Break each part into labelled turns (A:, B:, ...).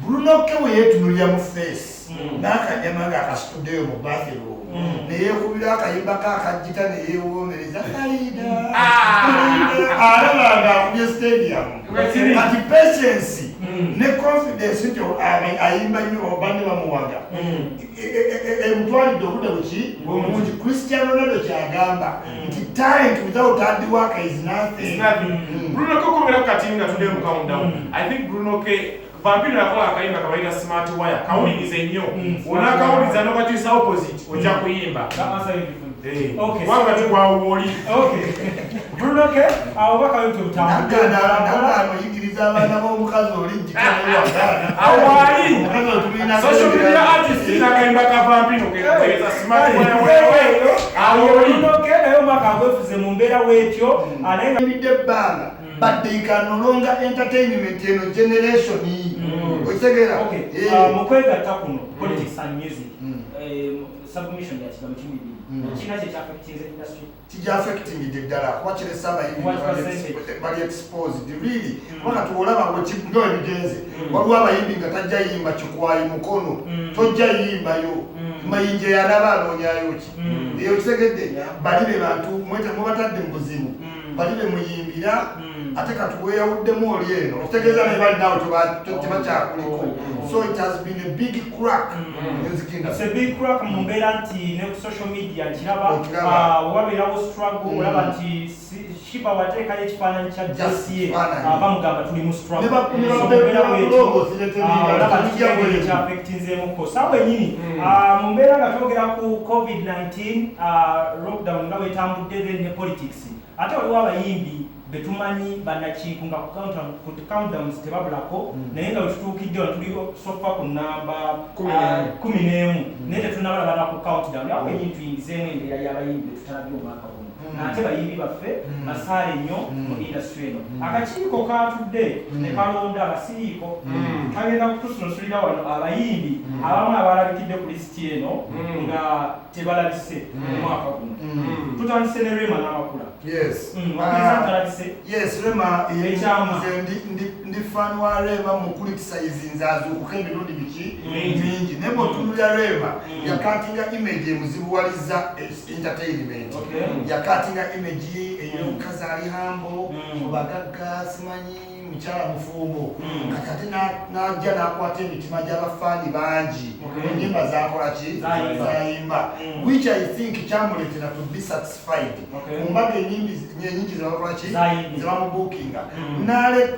A: Bruno Kewe yetunulya mu face n'akanyama ng'akasituddeyo mu bathroom neyeekubira akayimba kakajjita neyeewomereza kalida alaba ng'akubye stadium kati patience ne confidence nti ayimba nnyo oba ne bamuwaga emutwalidde obudde buki obulungi Cristiano Ronaldo kyagamba nti talent without hard work is nothing.
B: Bruno K okomera ku kati nga tudde mu countdown. I think Bruno K Vampino yakola akayimba kabaita smart wire kawulirize nnyo wona kawuliriza n'okakyusa opposite ojja kuyimba. Okay. Wanga tukwawoli.
C: Okay. Bruno K awaka yote utambula.
A: Nagana yigiriza abana b'omukazi oli jikalewa.
B: Awali. Social media artist nakayimba ka Vampino keza smart wire. Awoli.
C: Bruno K nayo makagwefuze mu mbeera wetyo alenga
A: bidde banga. But they can no longer entertainment generation.
C: Okay. Mukwegatta kuno politics and music. Submission ya kigambo kimibiri. China kye affecting the industry.
A: Kije affecting the dala. Kwa kile saba hivi bali exposed. Really. Wana tuolaba ngo kibyo ebigenze. Waliwo abayimbi nga tajja yimba kikwayi mukono. Tojja yimba yo. Mayinje yaraba nyayo ki. Iyo kitegedde. Bali be bantu mwete mubatadde muzimu. Bali be muyimbira ate katuweyawuddemu oli eno okutegeeza ne bali nawe tebakyakuliko. So it has been a big crack in music industry.
C: It's a big crack mu mbeera nti ne social media kiraba wabeerawo struggle olaba nti shiba wateekayo ekifaananyi kya JCA bamugamba tuli mu struggle olaba nti kyaffectinzeemuko saawa ennyini mu mbeera nga twogera ku COVID-19 lockdown nga bwetambudde then ne politics ate waliwo abayimbi betumanyi banakiiku nga ku countdowns tebabulako naye nga wetutuukidde wano tuli sofa ku namba 11 naye tetunabalaba na ku countdown awo enyini tuyingizeemu embeera y'abayimbi betutalabye omwaka guno ate bayimbi baffe basaale nnyo mu industry eno akakiiko katudde ne kalonda abasiiko kagenda kutusunosulira wano abayimbi abamu abalabikidde ku lisiti eno nga tebalabise omwaka guno tutandise ne Rema n'amakula.
A: Yes.
C: Yes,
A: Rema ndi fan wa Rema mu criticize azuukuka emirundi miki mingi naye bw'otunulira Rema yakatinga image emuzibuwaliza entertainment. Yakatinga image ey'omukazi ali hambo bagagga simanyi mukyala mufumbo kati ate n'ajja n'akwata emitima gy'abafaani bangi ennyimba zakola ki zayimba which I think kyamuleetera to be satisfied mu mbaga ennyingi zebakola ki zebamubuukinga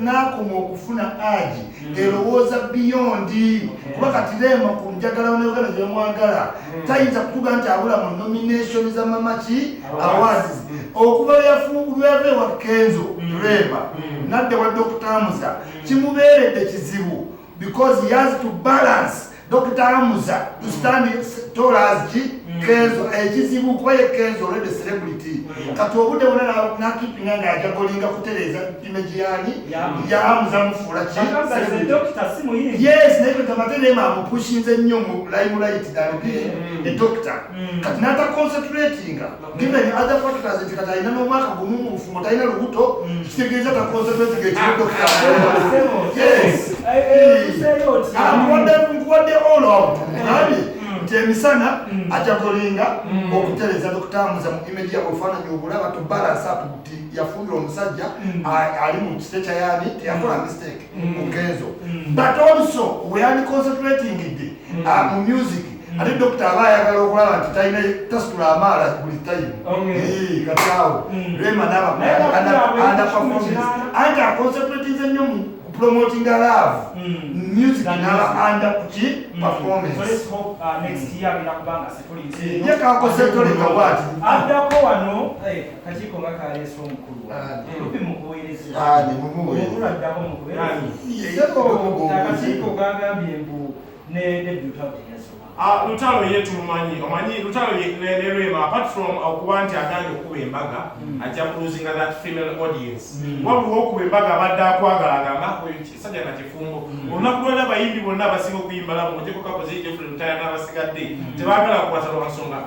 A: n'akoma okufuna agi erowooza beyond kuba kati Rema ku njagala n'Uganda gye bamwagala tayinza kutuga nti abula mu nomination za mamaki awards okuva lwe wa Kenzo Rema nadde wa Dr. Amuza kimubeeredde kizibu because he has to balance Dr. Amuza to stand tall as Kenzo ekizibu kuba ye Kenzo already celebrity kati obudde bwonna n'akipinga ng'ajagolinga kutereeza image yani ya Amuza mufuula ki yes naye katamate Rema amupushinze nnyo mu limelight than the doctor kati n'ata concentratinga given other factors nti kati alina n'omwaka gumu mu bufumo talina lubuto kitegeeza ta concentrating ekiro doctor yes nkuwadde all out nti emisana ajagolinga okutereza Dr. Amuza mu image yabwe ofaananyi obulaba to balance up nti yafumbira omusajja ali mu kite kya yani teyakola mistake mu Kenzo but also we are concentrating mu music ate Dr. aba ayagala okulaba nti talina tasitula amaala buli time kati awo Rema n'aba performance anti aconcentratinze nnyo mu promoting a love music n'aba under performance.
C: So let's hope next year binakubanga setuli
A: ye kakosetoleka bwati
C: addako wano kakiiko nga kaleesa omukulu lupi mukuweereza omukulu addako mukuweereza akakiiko gagambye mbu ne debut out
B: Lutalo yetu omanyi Lutalo ne Rema apart from okuba nti aganje okuba embaga ajja kuluzinga that female audience waliwo okuba embaga abadde akwagalanga ng'akisajja na kifumbo olunaku lwonna abayimbi bonna abasinga okuyimba labo mugyeko kakoze Jeffrey Lutaya n'abasigadde tebaagala kukwata lwa nsonga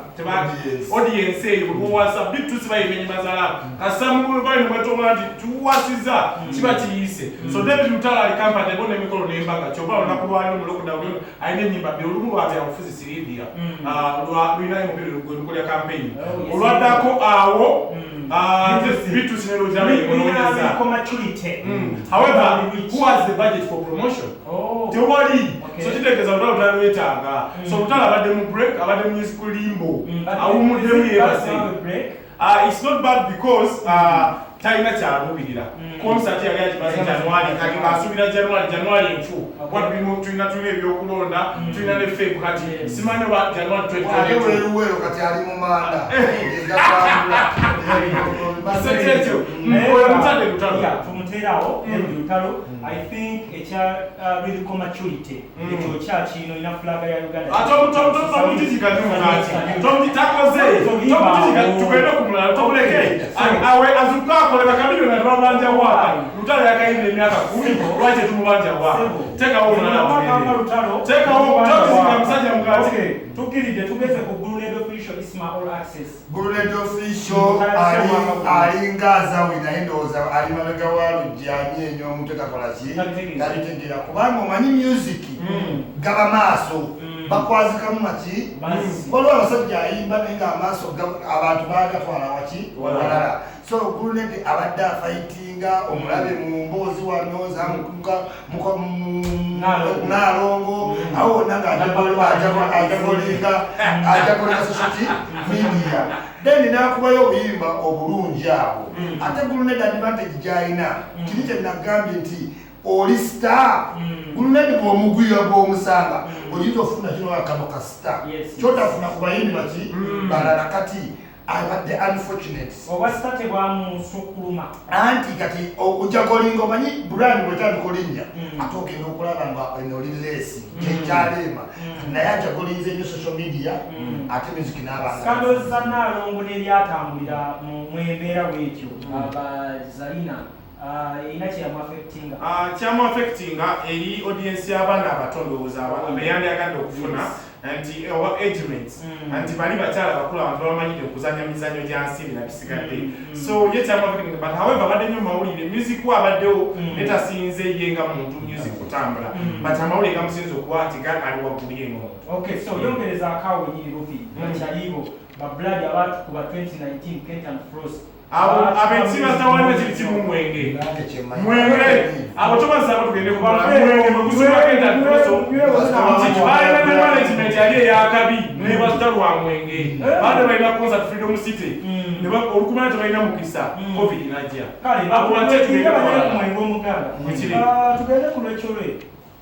B: audience eyo buwasa bitusi bayimba ennyimba za labo kasita mukulu bali ne bwetomula nti tuwasiza kiba kiyisa buyise so David Lutalo ali kampani ebona emikolo n'embaga kyokka olunaku lwaliro mu lockdown alina ennyimba bbiri olumu lwatera mufuzi Sylvia lulinayo emikolo ya campaign olwaddako awo bitu sinelo jama however who has the budget for promotion tewali so kitegeza Lutalo wetanga so Lutalo abadde mu break abadde mu musical limbo awumuddemu yebase it's not bad because talina kyalubirira concert yali agimaze January kati basubira January enfu wabbimu tulina ebyokulonda tulina ne Feb kati simanyi ba January 2022
A: kati ali mu manda
C: tumuterawo Lutalo I think ekya lyrical maturity ekyo kyakino ina flag ya Uganda
B: tomutizika tomutakoze tukwenda kumulala tomuleke awe azukakolera kabiri na twabanja wa Lutalo yakayimba emyaka 10 lwaki tumubanja wa tekawo Lutalo tekawo tokizika musajja mukati
C: tukiride tugeze ku Blue Radio Official Isma All Access
A: Blue Radio Official alingaza winaendoza ali mabega wa Lujjanye enyo omutekakola Nalitegera kubanga omanyi music gaba maaso bakwazikamu maki waliwo abasajja ayimba naye nga amaaso abantu bagatwala waki walala so Gulunede abadde afaitinga omulabe mu mboozi wano zamukuka Nalongo awo wonna ng'ajakolinga social media then n'akubayo obuyimba obulungi awo ate Gulunede advantage gy'alina kiri kye nagambye nti oli star Gulunede bw'omugwira bw'omusanga oyinza ofuna kino akano ka star kyotafuna ku bayimbi baki balala kati abadde unfortunate
C: obastate bwamusukuluma
A: anti kati okujakolinga omanyi brand bwetandika olinnya ate ogenda okulaba nga enoli lesi kyekyalema naye ajakolinze nnyo social media ate music n'abanga
C: scandals za Nalongo n'ebyatambulira mu embeera bwetyo abazalina ina kyamu affectinga eri audience y'abaana abato ndowooza beyandyagadde okufuna nti age rates nti bali bakyala bakulu abantu bamanyidde okuzanya mizanyo gya nsimbi nabisigadde so ye kyamu affectinga but however abadde nnyo mawulire music abaddewo netasinze ye nga muntu music kutambula but amawulire gamusinza okuba nti ali waggulu yeno okay so yongereza akawo nyiri rufi bakyalibo bablad abatukuba 2019 Kent and Frost abensiba tawalina kiri kimu mwenge abo tobaza abo tugende kumala mwenge mukusoma Kent and Frost balina ne management yali eyakabi ne batalwa mwenge bade balina concert Freedom City ne olukumana tebalina mukisa covid najja abo batetugende mwenge omuganda tugende ku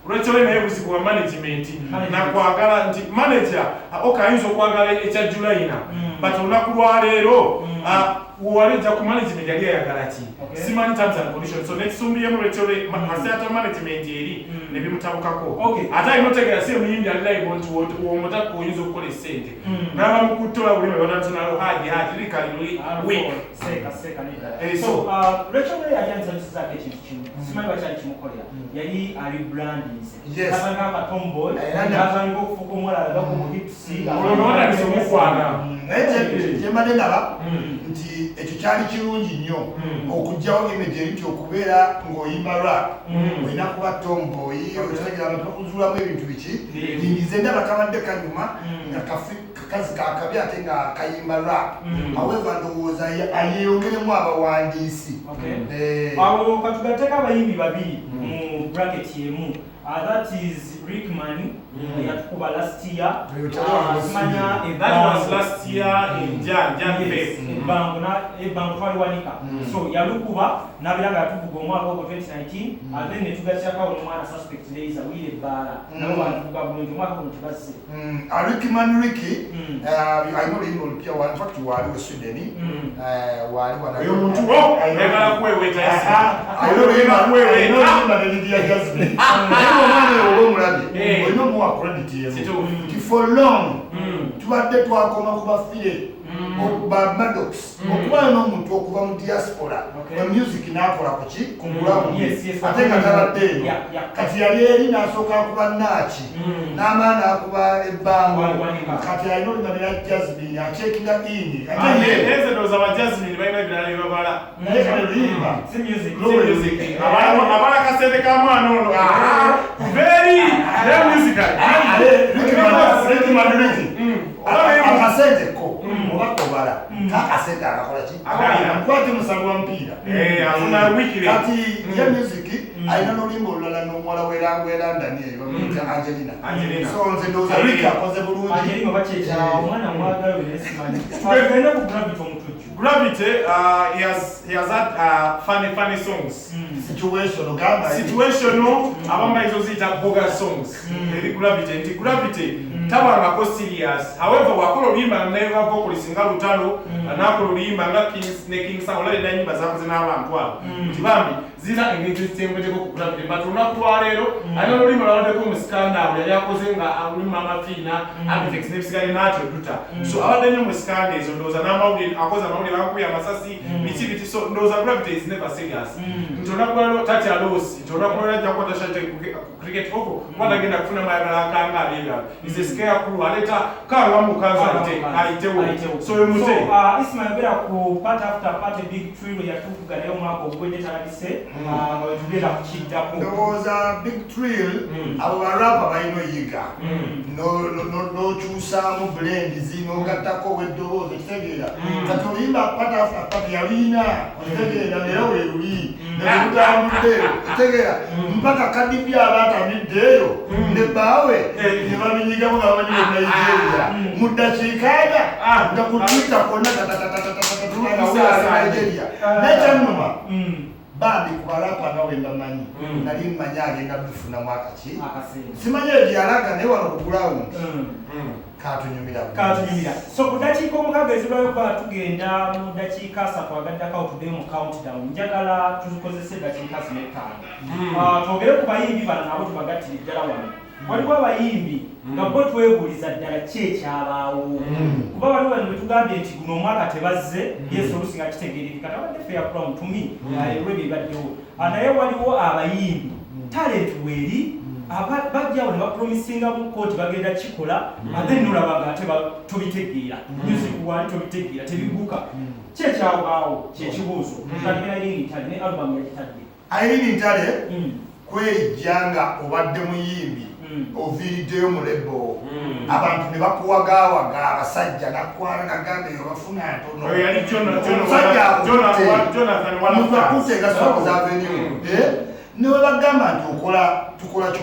B: Lwekyo naye buzibu wa management nakwagala nti manager okayinza okwagala ekya Julayina but olunaku lwaleero walijja ku management yali ayagala ki simanyi terms and conditions so nekisumbiyemu lwekyo masata management eri nebimutabukako ate alina otegera si omuyimbi ali live nti omutaka oyinza okukola essente naba mukuttola bulime batantunalo haji likaliri week
C: so lwekyo yajanzanyisizako ekintu kimu simanyi bakyali kimukolera yali ali brandinze katanga akatomboy katanga okufuka omulala gakumugitusi
B: olonodalisa omukwana
A: kyembadde ndaba nti ekyo kyali kirungi nnyo okugyawo image eri nti okubeera ng'oyimba rap olina kuba tomboy okitegeera abantu bakuzuulamu ebintu biki nze ndaba kabadde kanyuma nga kakazi kakabi ate nga kayimba rap however ndowooza ayeyongeremu abawandiisi
C: awo katugateeka abayimbi babiri mu bracket yemu that is Rickman yatukuba last year
B: that was last year in Jan
C: ebango twaliwanika so yalukuba nabiranga yatuvuga omwaka ogwo 2019 and then netugatyako omwana suspect Leza wile ebbala nabo bantuvuga bulungi omwaka guno tubazze
A: Rickman Ricky alina oluyimba olupya in fact waliwo Sweden
B: oyo muntu ayagala kweweta
A: alina oluyimba nelidya Jasmine omwana olwomulabe olina omuwa credit yemu for long tubadde twakoma kuba fire okuba Maddox okuba n'omuntu okuva mu diaspora mu music n'akola ku ki ku ground ate nga tabadde eno kati yali eri n'asooka akuba Naaki n'amaana akuba Ebbanga kati alina olima lya Jasmine acekinga ini
B: eze ndowooza aba Jasmine balina ebirala bye babala
A: naye kale luyimba
C: si music
B: abala kasente ka mwana ono very musical
A: akasente ko oba kobala kakasente akakola ki akwate musango wa mupiira
B: afuna wikire
A: kati ye music alina n'oluyimba olulala n'omuwala w'Erandani eyo bamuyita Angelina so nze ndowooza Ricky akoze bulungi
C: Angelina bakyekya omwana mwagala we nesimanyi agenda ku Gravity omutujju
B: Gravity he has had funny songs situational abamba izo zita boga songs eri Gravity tabangako serious however wakola oluyimba neva vocalist nga Lutalo anakola oluyimba nga King Sam olale na nyimba zakoze n'abantu abo tibambi zina engezi zitembeteko ku Gravity but olunaku lwaleero alina oluyimba lwabaddeko mu scandal yali akoze nga oluyimba amafiina Abifex n'ebisigale n'atyo duta so abadde nnyo mu scandal ezo ndowooza n'amawulire akoze amawulire bakuya amasasi biki biti so ndowooza Gravity is never serious nti olunaku lwaleero tatya losi nti olunaku lwaleero ajja kukwata shate ku cricket oko kwata agenda kufuna mayagala akanga abyebyabe is a scare crew aleta kanga mukazi ayitewo so yomute
C: Ismail bera ku part after part big trill yatuvuga nayo mwaka ogwedde talabise nga wetugenda kukiddako
A: ndowooza big trill abo barapa balina oyiga n'okyusaamu blends n'ogattako weddoboozi ekitegeera kati oluyimba part after part yalina okitegeera era weeruli nebutambudde ekitegeera mpaka kadibya abatamiddeeyo ne bbaawe ne babinyigamu nga bamanyi Nigeria mu ddakiika nga ku Twitter konna Nigeria n'ekyannuma bambi ku balapa nga wenda manyi nali mmanyi agenda tufunamu akaki simanyi egyalaga naye wano ku ground
C: katunyumira so ku ddakiika omukaaga ezibulayo kuba tugenda mu ddakiika 3 agaddako tudde mu countdown njagala tuzikozese eddakiika zino 5 twogere ku bayimbi bano nabo tubagattire ddala wano waliwo abayimbi nga bo twebuuliza ddala ki ekyabaawo kuba waliwo bano betugambye nti guno omwaka tebazze yesu oluusi nga kitegeerekeka tabadde fair crown to me olwebyo ebaddewo naye waliwo abayimbi talent weeri bajjawo ne bapromisinga mu kooti bagenda kikola ate nolaba nga ate tobitegeera music wali tobitegeera tebiguka ki ekyabaawo kyekibuuzo tutalina Irene Ntale ne album yagitadde
A: Irene Ntale kwejjanga obadde muyimbi oviriddeyo mu lebo abantu ne bakuwagaawaga abasajja nakwala nagamba eyo bafuna ntono omusajja omuntu akutte nga sokoza avenue ne we bagamba nti tukola 10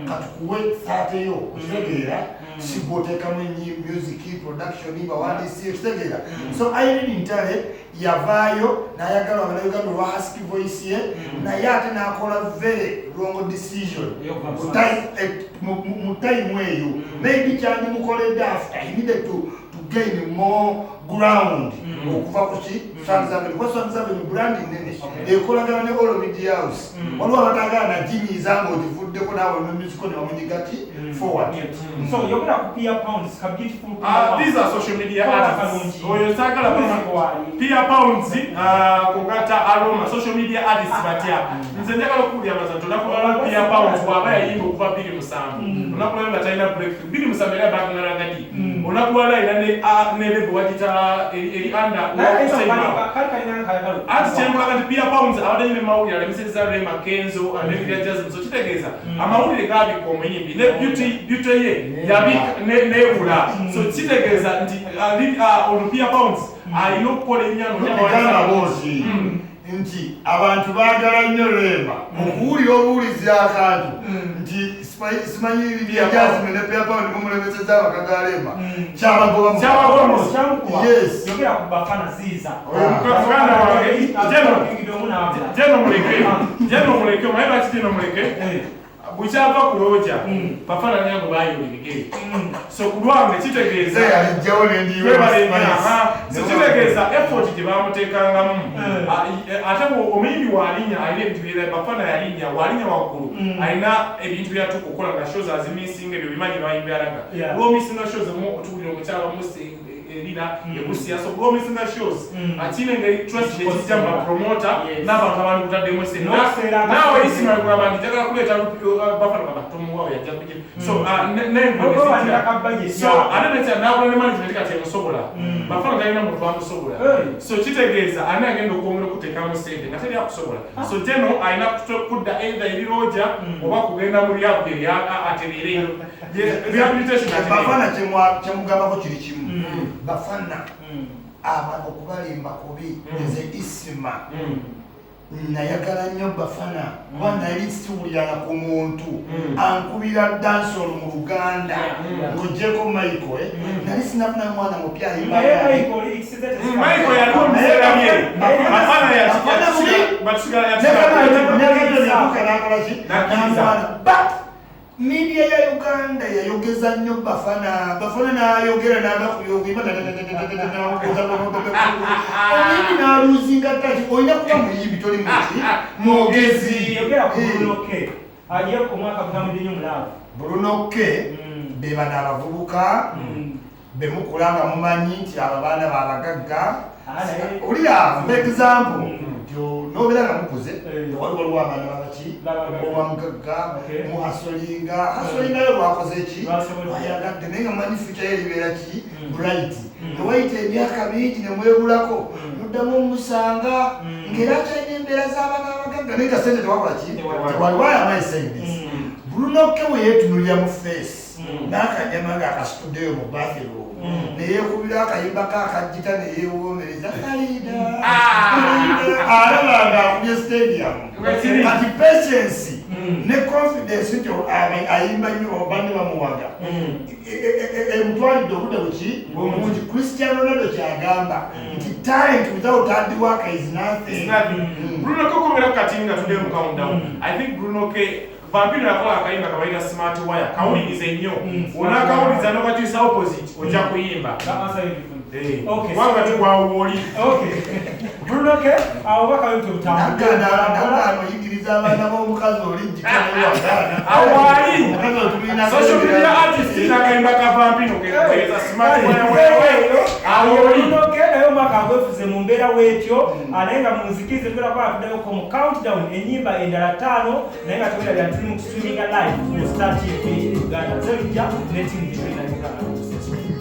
A: katukuwe 30 yo okitegeera sigoteekamu music production bawandiisi ekitegeera so Irene Ntale yavaayo n'ayagala abanayuganda olwa husky voice ye naye ate n'akola very wrong decision mu time eyo maybe kyandimukoledde after he needed to gain more ground okuva ku ki kuba Sons Avenue brand nene ekolagana ne All Media House waliwo abatagala naginyiiza ng'ogivuddeko naawe nemusiko ne bamunyiga ki forward
C: so yogera ku Peer Pounds ka beautiful
B: these are social media artists oyo sagala Peer Pounds kugata aroma social media artists batya nze njagala okuwulira amazanto nakulaba Peer Pounds bw'aba yayimba okuva 2 onakulaba nga talina breakthrough 2 era bakangalagadi onakulaba ina nebebo wagita eri anda ati kyembulaga nti Peer Pounds abadde nyine mawulire alemisiriza Rema Kenzo anebirya Jasmine so kitegeeza amawulire gabika omuyimbi ne beauty ye yabika nebula so kitegeeza nti ono Peer Pounds alina okukola ennyano
A: nti abantu baagala nnyo Rema okuwulira obuwulizi akantu nti simanyi bya Jasmine ne Peer Pounds mumulemeseza abakaga Rema kyabagoba
C: yogera ku bafana ziiza
B: jeno muleke maye bakitino muleke bukyava ku looja bafana nyango bayolirige so kulwange kitegeeza so kitegeeza effort gye bamuteekangamu ate omuyimbi waalinya alina ebintu byera bafana yalinya waalinya waggulu alina ebintu byatuka okukola nga shows azimisinga ebyo bimanyi bayimbi alaga lwomisinga shows emu otuwulira omukyala musi erina ekusiya so lwomisinga shows akine nga trust ekijja mu bapromota n'abantu abantu kutaddemu naawe isima kugamba nti njagala kuleeta bafana babatomuwawe yajja kugira so so ate nekya nakola ne management kati emusobola bafana talina muntu bamusobola so kitegeeza ani agenda okwongera okuteekamu sente nga teri akusobola so jeno alina kudda either eriroja oba kugenda mu lyabu aterere rehabilitation
A: bafana kyemugambako kiri kimu bafana abantu okubalimba kubi nze isima nayagala nnyo bafana kuba nali siwulirana ku muntu ankubira dansol mu Luganda ng'ogyeko Michael nali sinafuna mwana mupya media ya Uganda yayogeza nnyo bafana n'ayogera n'abakuyogera omuyimbi n'aluzinga ttaki olina kuba muyimbi toli muki mwogezi
C: yogera ku Bruno-K aliye ku mwaka gutambudde nnyo mulaavu
A: Bruno-K be bano abavubuka be mukula nga mumanyi nti abo baana babagagga olira mpa example nobeera nga mukuze waliwo abaana babaki owamugagga hasolingayo lwakoze ki ayagadde naye nga manyi future yeribeera ki bright newayita emyaka mingi nemwebulako noddamu omusanga ng'era akyalina embeera z'abaana abagagga naye nga sente tewakola ki tewaliwayo amaisaides Bruno-K we yeetunulira mu face n'akanyama ng'akasituddeyo mu bathroom neyekubira akayimba kakajita neyewomereza alabanga akubye stadium kati patience ne confidence nti ayimba nnyo bandi bamuwaga emutwalidde obudde buki omungi Cristiano Ronaldo kyagamba nti talent without hard work is nothing.
B: Bruno-K okomera kati nga tudde mu countdown I think Bruno-K Vampino yakola akayimba kabaita smart wire kawulirize nnyo onakawuliza nokatiisa opposite ojja kuyimba wanga tegwawoli
C: Bruno-K awo bakawita
A: obutambuyigiriza abaana b'omukazi
B: awali social media artist nakayimba ka Vampino keeza smart wire
C: Bruno-K nayo mwaka gwefuze mu mbeera weetyo naye nga munzikirize tugenda kuba tuddeko mu countdown ennyimba endala 5 naye nga tugenda bya tuli mu streaming live ku Star TV Uganda Zerija ne timu gye tulina Uganda.